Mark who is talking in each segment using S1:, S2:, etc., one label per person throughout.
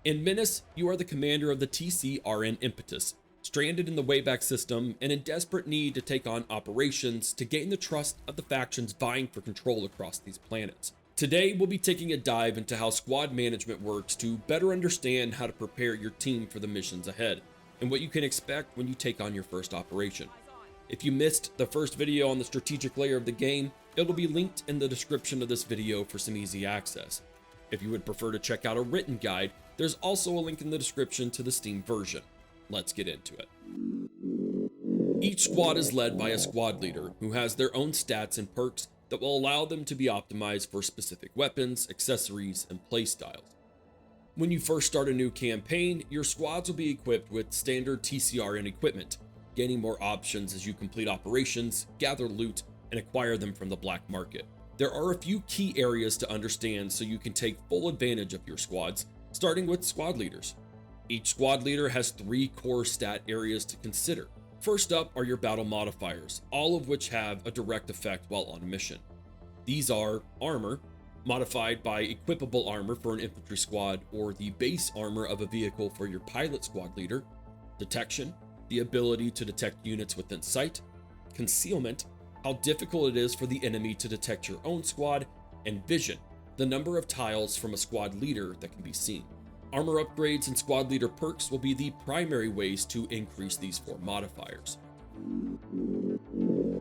S1: In MENACE, you are the commander of the TCRN Impetus, stranded in the Wayback System and in desperate need to take on operations to gain the trust of the factions vying for control across these planets. Today, we'll be taking a dive into how squad management works to better understand how to prepare your team for the missions ahead, and what you can expect when you take on your first operation. If you missed the first video on the strategic layer of the game, it'll be linked in the description of this video for some easy access. If you would prefer to check out a written guide, there's also a link in the description to the Steam version. Let's get into it. Each squad is led by a squad leader who has their own stats and perks that will allow them to be optimized for specific weapons, accessories, and playstyles. When you first start a new campaign, your squads will be equipped with standard TCRN equipment, gaining more options as you complete operations, gather loot, and acquire them from the black market. There are a few key areas to understand so you can take full advantage of your squads, starting with squad leaders. Each squad leader has 3 core stat areas to consider. First up are your battle modifiers, all of which have a direct effect while on mission. These are armor, modified by equipable armor for an infantry squad or the base armor of a vehicle for your pilot squad leader, detection, the ability to detect units within sight, concealment, how difficult it is for the enemy to detect your own squad, and vision, the number of tiles from a squad leader that can be seen. Armor upgrades and squad leader perks will be the primary ways to increase these 4 modifiers.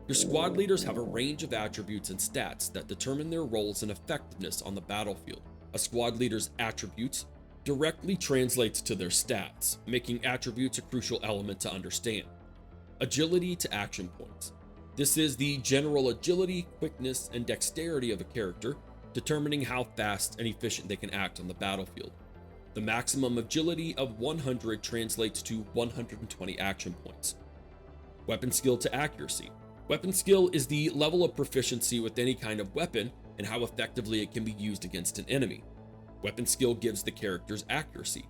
S1: Your squad leaders have a range of attributes and stats that determine their roles and effectiveness on the battlefield. A squad leader's attributes directly translates to their stats, making attributes a crucial element to understand. Agility to action points. This is the general agility, quickness, and dexterity of a character, determining how fast and efficient they can act on the battlefield. The maximum agility of 100 translates to 120 action points. Weapon skill to accuracy. Weapon skill is the level of proficiency with any kind of weapon and how effectively it can be used against an enemy. Weapon skill gives the character's accuracy.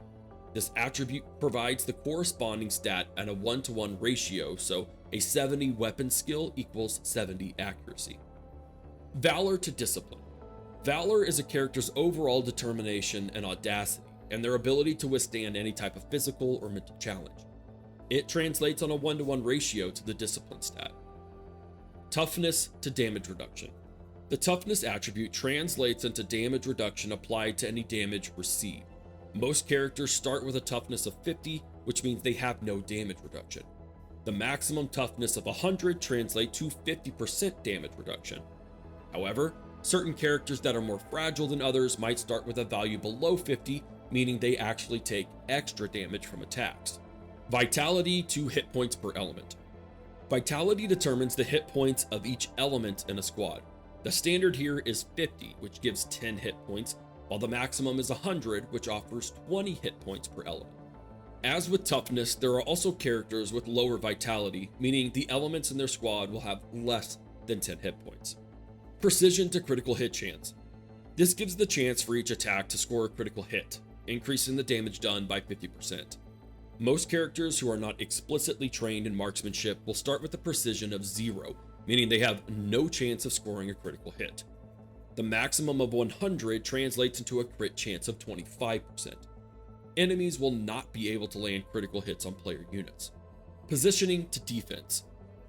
S1: This attribute provides the corresponding stat at a 1-to-1 ratio, so a 70 weapon skill equals 70 accuracy. Valor to discipline. Valor is a character's overall determination and audacity, and their ability to withstand any type of physical or mental challenge. It translates on a 1-to-1 ratio to the discipline stat. Toughness to damage reduction. The toughness attribute translates into damage reduction applied to any damage received. Most characters start with a toughness of 50, which means they have no damage reduction. The maximum toughness of 100 translates to 50% damage reduction. However, certain characters that are more fragile than others might start with a value below 50, meaning they actually take extra damage from attacks. Vitality to hit points per element. Vitality determines the hit points of each element in a squad. The standard here is 50, which gives 10 hit points, while the maximum is 100, which offers 20 hit points per element. As with toughness, there are also characters with lower vitality, meaning the elements in their squad will have less than 10 hit points. Precision to critical hit chance. This gives the chance for each attack to score a critical hit, increasing the damage done by 50%. Most characters who are not explicitly trained in marksmanship will start with a precision of 0, meaning they have no chance of scoring a critical hit. The maximum of 100 translates into a crit chance of 25%. Enemies will not be able to land critical hits on player units. Positioning to defense.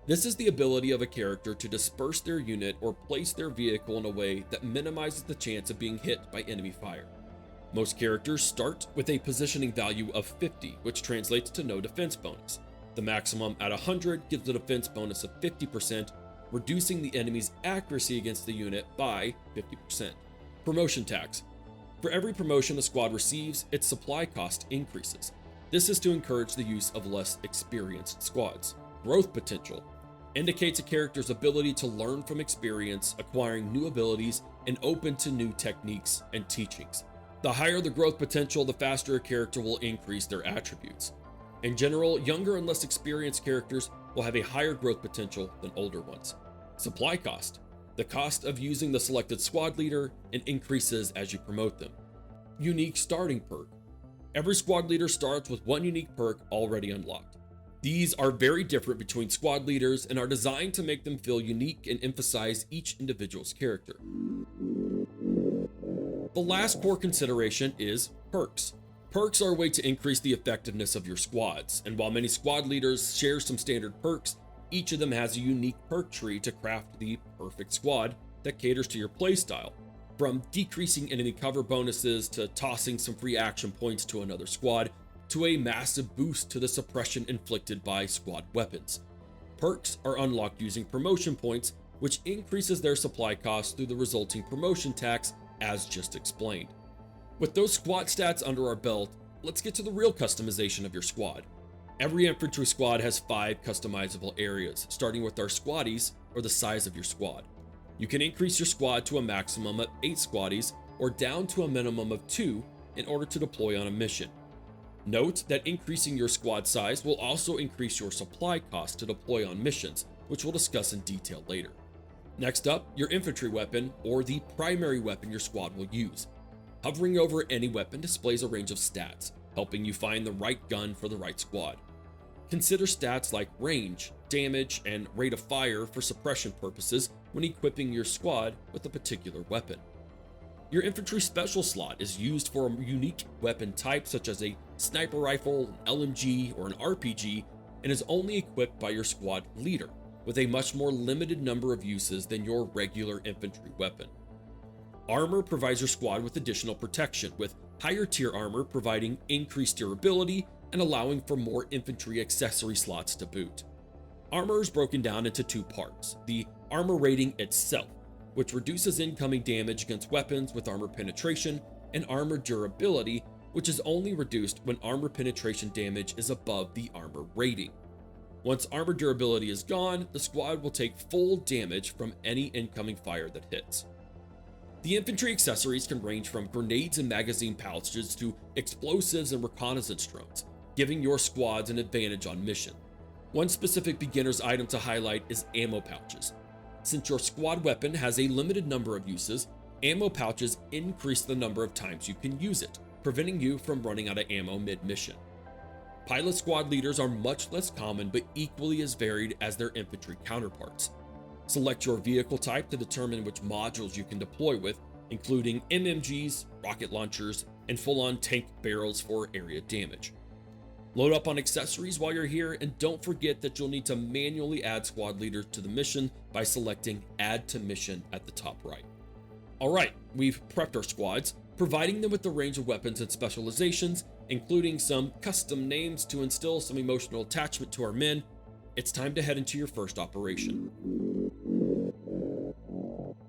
S1: This is the ability of a character to disperse their unit or place their vehicle in a way that minimizes the chance of being hit by enemy fire. Most characters start with a positioning value of 50, which translates to no defense bonus. The maximum at 100 gives a defense bonus of 50%, reducing the enemy's accuracy against the unit by 50%. Promotion tax. For every promotion a squad receives, its supply cost increases. This is to encourage the use of less experienced squads. Growth potential indicates a character's ability to learn from experience, acquiring new abilities, and open to new techniques and teachings. The higher the growth potential, the faster a character will increase their attributes. In general, younger and less experienced characters will have a higher growth potential than older ones. Supply cost. The cost of using the selected squad leader and increases as you promote them. Unique starting perk. Every squad leader starts with one unique perk already unlocked. These are very different between squad leaders and are designed to make them feel unique and emphasize each individual's character. The last core consideration is perks. Perks are a way to increase the effectiveness of your squads, and while many squad leaders share some standard perks, each of them has a unique perk tree to craft the perfect squad that caters to your playstyle, from decreasing enemy cover bonuses to tossing some free action points to another squad, to a massive boost to the suppression inflicted by squad weapons. Perks are unlocked using promotion points, which increases their supply costs through the resulting promotion tax, as just explained. With those squad stats under our belt, let's get to the real customization of your squad. Every infantry squad has 5 customizable areas, starting with our squaddies, or the size of your squad. You can increase your squad to a maximum of 8 squaddies, or down to a minimum of 2 in order to deploy on a mission. Note that increasing your squad size will also increase your supply cost to deploy on missions, which we'll discuss in detail later. Next up, your infantry weapon, or the primary weapon your squad will use. Hovering over any weapon displays a range of stats, helping you find the right gun for the right squad. Consider stats like range, damage, and rate of fire for suppression purposes when equipping your squad with a particular weapon. Your infantry special slot is used for a unique weapon type such as a sniper rifle, an LMG, or an RPG, and is only equipped by your squad leader, with a much more limited number of uses than your regular infantry weapon. Armor provides your squad with additional protection, with higher tier armor providing increased durability and allowing for more infantry accessory slots to boot. Armor is broken down into 2 parts: the armor rating itself, which reduces incoming damage against weapons with armor penetration, and armor durability, which is only reduced when armor penetration damage is above the armor rating. Once armor durability is gone, the squad will take full damage from any incoming fire that hits. The infantry accessories can range from grenades and magazine pouches to explosives and reconnaissance drones, giving your squads an advantage on mission. One specific beginner's item to highlight is ammo pouches. Since your squad weapon has a limited number of uses, ammo pouches increase the number of times you can use it, preventing you from running out of ammo mid-mission. Pilot squad leaders are much less common but equally as varied as their infantry counterparts. Select your vehicle type to determine which modules you can deploy with, including MMGs, rocket launchers, and full-on tank barrels for area damage. Load up on accessories while you're here, and don't forget that you'll need to manually add squad leaders to the mission by selecting Add to Mission at the top right. Alright, we've prepped our squads, providing them with the range of weapons and specializations, including some custom names to instill some emotional attachment to our men. It's time to head into your first operation.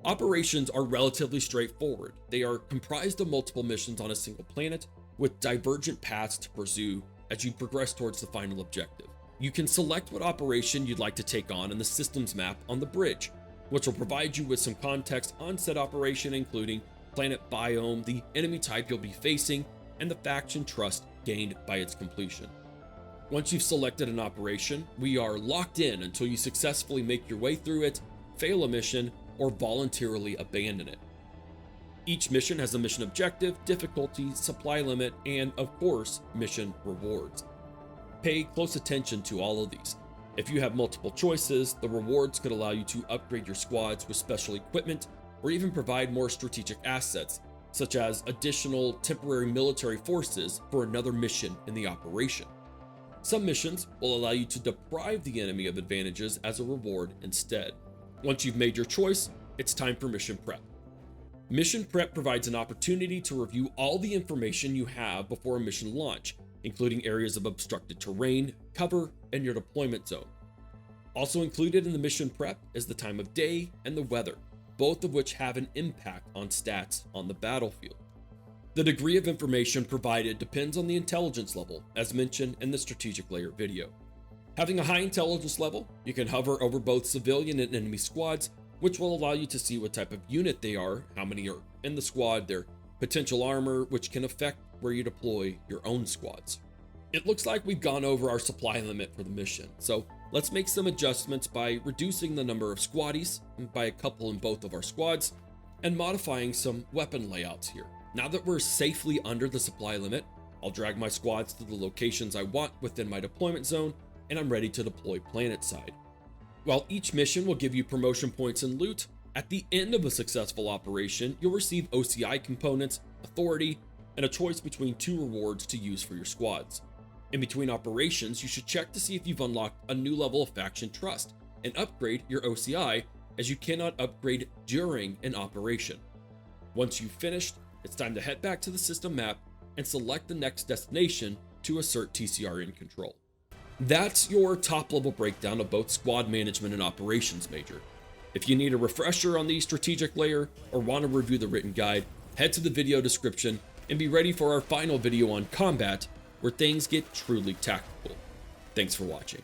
S1: Operations are relatively straightforward. They are comprised of multiple missions on a single planet, with divergent paths to pursue as you progress towards the final objective. You can select what operation you'd like to take on in the systems map on the bridge, which will provide you with some context on said operation, including planet biome, the enemy type you'll be facing, and the faction trust gained by its completion. Once you've selected an operation, we are locked in until you successfully make your way through it, fail a mission, or voluntarily abandon it. Each mission has a mission objective, difficulty, supply limit, and of course, mission rewards. Pay close attention to all of these. If you have multiple choices, the rewards could allow you to upgrade your squads with special equipment, or even provide more strategic assets, such as additional temporary military forces for another mission in the operation. Some missions will allow you to deprive the enemy of advantages as a reward instead. Once you've made your choice, it's time for mission prep. Mission prep provides an opportunity to review all the information you have before a mission launch, including areas of obstructed terrain, cover, and your deployment zone. Also included in the mission prep is the time of day and the weather, both of which have an impact on stats on the battlefield. The degree of information provided depends on the intelligence level, as mentioned in the strategic layer video. Having a high intelligence level, you can hover over both civilian and enemy squads, which will allow you to see what type of unit they are, how many are in the squad, their potential armor, which can affect where you deploy your own squads. It looks like we've gone over our supply limit for the mission, so let's make some adjustments by reducing the number of squaddies by a couple in both of our squads, and modifying some weapon layouts here. Now that we're safely under the supply limit, I'll drag my squads to the locations I want within my deployment zone, and I'm ready to deploy planet side. While each mission will give you promotion points and loot, at the end of a successful operation, you'll receive OCI components, authority, and a choice between 2 rewards to use for your squads. In between operations, you should check to see if you've unlocked a new level of faction trust and upgrade your OCI, as you cannot upgrade during an operation. Once you've finished, it's time to head back to the system map and select the next destination to assert TCR in control. That's your top level breakdown of both squad management and operations major. If you need a refresher on the strategic layer or want to review the written guide, head to the video description and be ready for our final video on combat, where things get truly tactical. Thanks for watching.